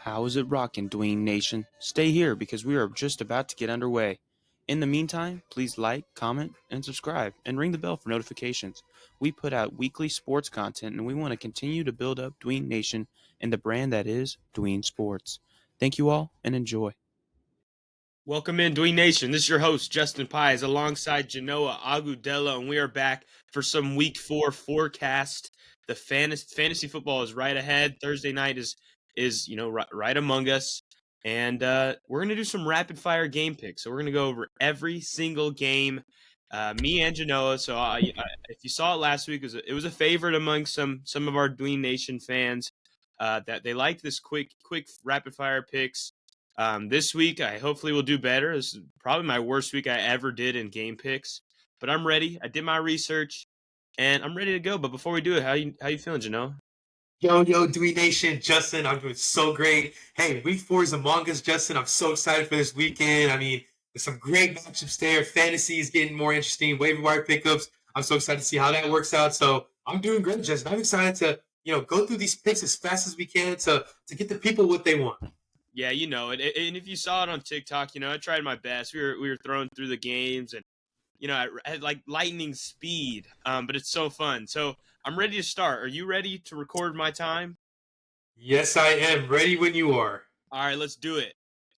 How is it rocking, Dwayne Nation? Stay here because we are just about to get underway. In the meantime, please like, comment, and subscribe, and ring the bell for notifications. We put out weekly sports content, and we want to continue to build up Dwayne Nation and the brand that is Dwayne Sports. Thank you all, and enjoy. Welcome in, Dwayne Nation. This is your host, Justin Pies, alongside Janoah Agudelo, and we are back for some Week 4 forecast. The fantasy football is right ahead. Thursday night is right among us, and we're gonna do some rapid fire game picks. So we're gonna go over every single game. Me and Janoah. So if you saw it last week, it was a favorite among some of our Dwayne Nation fans that they liked this quick rapid fire picks. This week, I hopefully will do better. This is probably my worst week I ever did in game picks, but I'm ready. I did my research, and I'm ready to go. But before we do it, how you feeling, Janoah? Yo, Dewey Nation, Justin, I'm doing so great. Hey, week 4 is among us, Justin. I'm so excited for this weekend. I mean, there's some great matchups there. Fantasy is getting more interesting. Waiver wire pickups. I'm so excited to see how that works out. So I'm doing great, Justin. I'm excited to, go through these picks as fast as we can to get the people what they want. Yeah, you know it. And if you saw it on TikTok, I tried my best. We were throwing through the games, and I had like lightning speed. But it's so fun. So I'm ready to start. Are you ready to record my time? Yes, I am. Ready when you are. All right, let's do it.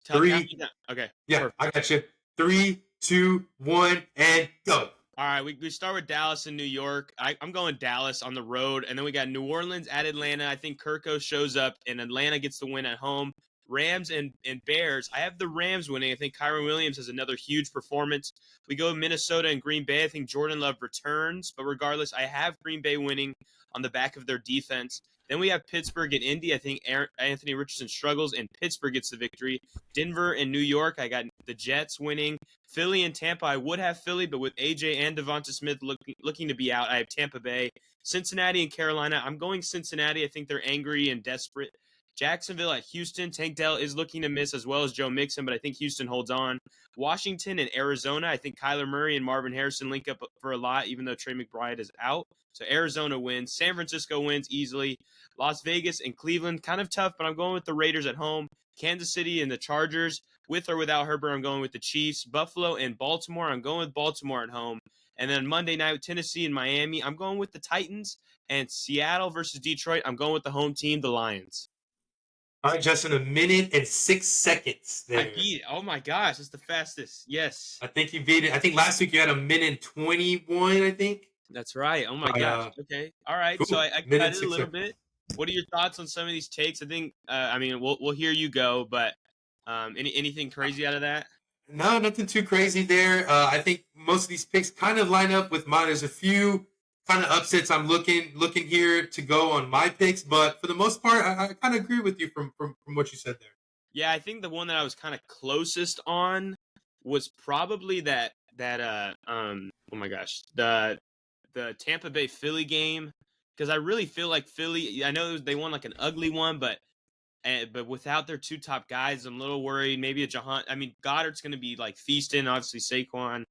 Count me Three. down. Okay, Yeah, perfect. I got you. 3, 2, 1, and go. All right, we start with Dallas and New York. I'm going Dallas on the road, and then we got New Orleans at Atlanta. I think Kirko shows up, and Atlanta gets the win at home. Rams and Bears. I have the Rams winning. I think Kyron Williams has another huge performance. We go Minnesota and Green Bay. I think Jordan Love returns, but regardless, I have Green Bay winning on the back of their defense. Then we have Pittsburgh and Indy. I think Anthony Richardson struggles, and Pittsburgh gets the victory. Denver and New York. I got the Jets winning. Philly and Tampa. I would have Philly, but with AJ and Devonta Smith looking to be out, I have Tampa Bay. Cincinnati and Carolina. I'm going Cincinnati. I think they're angry and desperate. Jacksonville at Houston. Tank Dell is looking to miss as well as Joe Mixon, but I think Houston holds on. Washington and Arizona. I think Kyler Murray and Marvin Harrison link up for a lot, even though Trey McBride is out. So Arizona wins. San Francisco wins easily. Las Vegas and Cleveland, kind of tough, but I'm going with the Raiders at home. Kansas City and the Chargers, with or without Herbert, I'm going with the Chiefs. Buffalo and Baltimore, I'm going with Baltimore at home. And then Monday night, Tennessee and Miami, I'm going with the Titans. And Seattle versus Detroit, I'm going with the home team, the Lions. All right, Justin, 1 minute and 6 seconds I there. beat it. Oh my gosh, it's the fastest. Yes. I think you beat it. I think last week you had 1 minute 21, I think. That's right. Oh my gosh. Okay. All right. So Cool. I Minute cut it a six little seconds. bit. What are your thoughts on some of these takes? I think we'll hear you go, but anything crazy out of that? No, nothing too crazy there. I think most of these picks kind of line up with mine. There's a few kind of upsets I'm looking here to go on my picks, but for the most part, I kind of agree with you from what you said there. Yeah, I think the one that I was kind of closest on was probably that oh my gosh, the Tampa Bay Philly game, because I really feel like Philly. I know they won like an ugly one, but without their two top guys, I'm a little worried. Maybe Goddard's going to be like feasting. Obviously Saquon.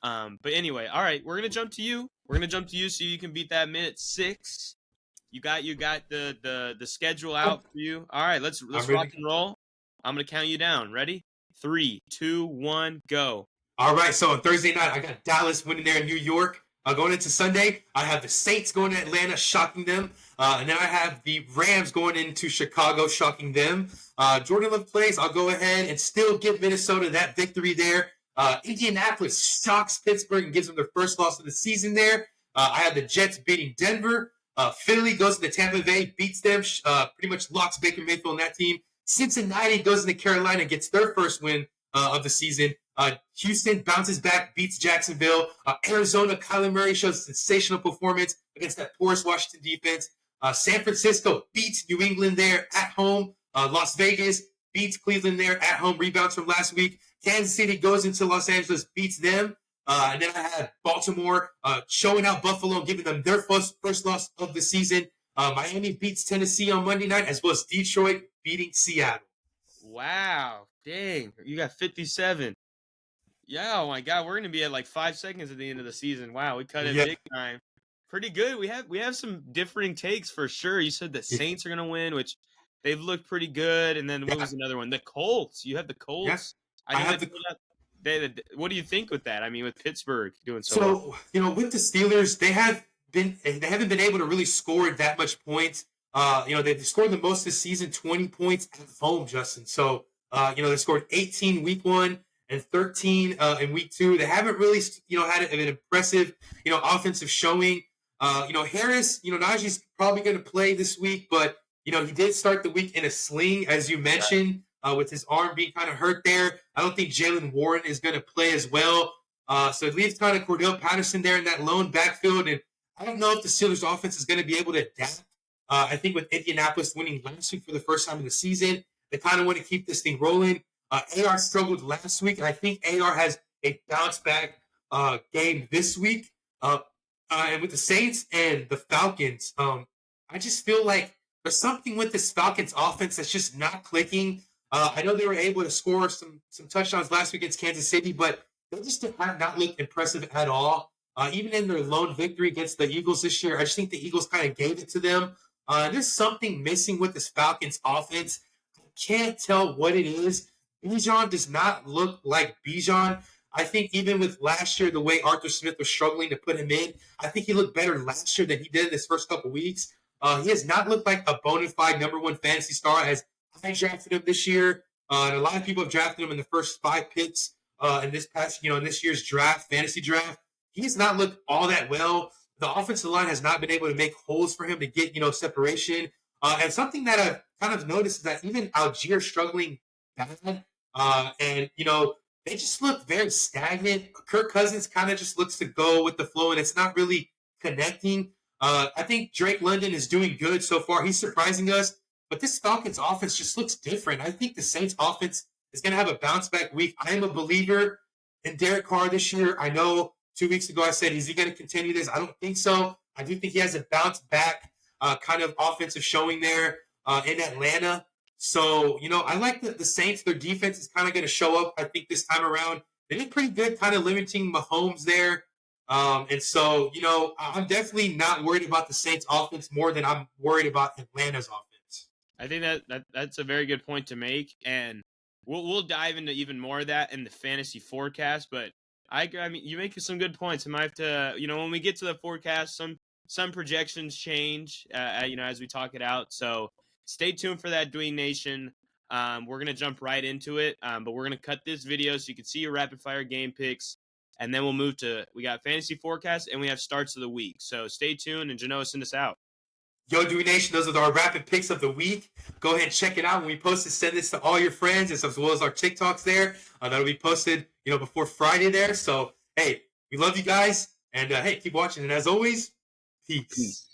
But anyway, all right, we're gonna jump to you. We're gonna jump to you so you can beat that minute 6. You got the schedule out for you. All right, let's I'm rock ready. and roll. I'm gonna count you down. Ready? 3, 2, 1, go. All right, so on Thursday night, I got Dallas winning there in New York. Going into Sunday, I have the Saints going to Atlanta, shocking them. And then I have the Rams going into Chicago, shocking them. Jordan Love plays. I'll go ahead and still give Minnesota that victory there. Indianapolis shocks Pittsburgh and gives them their first loss of the season there. I have the Jets beating Denver. Philly goes to Tampa Bay, beats them, pretty much locks Baker Mayfield on that team. Cincinnati goes into Carolina, gets their first win of the season. Houston bounces back, beats Jacksonville. Arizona, Kyler Murray shows a sensational performance against that porous Washington defense. San Francisco beats New England there at home. Las Vegas beats Cleveland there at home, rebounds from last week. Kansas City goes into Los Angeles, beats them. And then I have Baltimore showing out Buffalo, giving them their first loss of the season. Miami beats Tennessee on Monday night, as well as Detroit beating Seattle. Wow, dang, you got 57. Yeah, oh my God, we're gonna be at like 5 seconds at the end of the season. Wow, we cut it big time. Pretty good. We have some differing takes for sure. You said the Saints are gonna win, which they've looked pretty good. And then what Yeah, was another one? The Colts. You have the yeah. Colts. I I know they have the pulled out. What do you think with that? I mean, with Pittsburgh doing so well. So, with the Steelers, they haven't been able to really score that much points. They've scored the most this season, 20 points at home, Justin. So, they scored 18 week 1 and 13 in week 2. They haven't really, had an impressive, offensive showing. Harris, Najee's probably going to play this week, but he did start the week in a sling, as you mentioned, with his arm being kind of hurt there. I don't think Jalen Warren is going to play as well. So it leaves kind of Cordell Patterson there in that lone backfield. And I don't know if the Steelers offense is going to be able to adapt. I think with Indianapolis winning last week for the first time in the season, they kind of want to keep this thing rolling. AR struggled last week, and I think AR has a bounce back game this week. And with the Saints and the Falcons, I just feel like there's something with this Falcons offense that's just not clicking. I know they were able to score some touchdowns last week against Kansas City, but they just have not looked impressive at all. Even in their lone victory against the Eagles this year, I just think the Eagles kind of gave it to them. There's something missing with this Falcons offense. I can't tell what it is. Bijan does not look like Bijan. I think even with last year, the way Arthur Smith was struggling to put him in, I think he looked better last year than he did in his first couple weeks. He has not looked like a bona fide number one fantasy star as I drafted him this year. And a lot of people have drafted him in the first 5 picks in this year's fantasy draft. He's not looked all that well. The offensive line has not been able to make holes for him to get, separation. And something that I've kind of noticed is that even Algier struggling bad. They just look very stagnant. Kirk Cousins kind of just looks to go with the flow, and it's not really connecting. I think Drake London is doing good so far. He's surprising us. But this Falcons offense just looks different. I think the Saints offense is going to have a bounce back week. I am a believer in Derek Carr this year. I know 2 weeks ago I said, is he going to continue this? I don't think so. I do think he has a bounce back kind of offensive showing there in Atlanta. So, I like the Saints. Their defense is kind of going to show up, I think, this time around. They did pretty good kind of limiting Mahomes there. And so, I'm definitely not worried about the Saints offense more than I'm worried about Atlanta's offense. I think that's a very good point to make, and we'll dive into even more of that in the fantasy forecast. But I mean, you make some good points. I might have to, when we get to the forecast, some projections change, as we talk it out. So stay tuned for that, Dwayne Nation. We're gonna jump right into it, but we're gonna cut this video so you can see your rapid fire game picks, and then we'll move to we got fantasy forecast and we have starts of the week. So stay tuned, and Janoah, send us out. Yo, Dewey Nation, those are our rapid picks of the week. Go ahead and check it out. When we post it, send this to all your friends as well as our TikToks there. That'll be posted, before Friday there. So, hey, we love you guys. And, hey, keep watching. And as always, peace.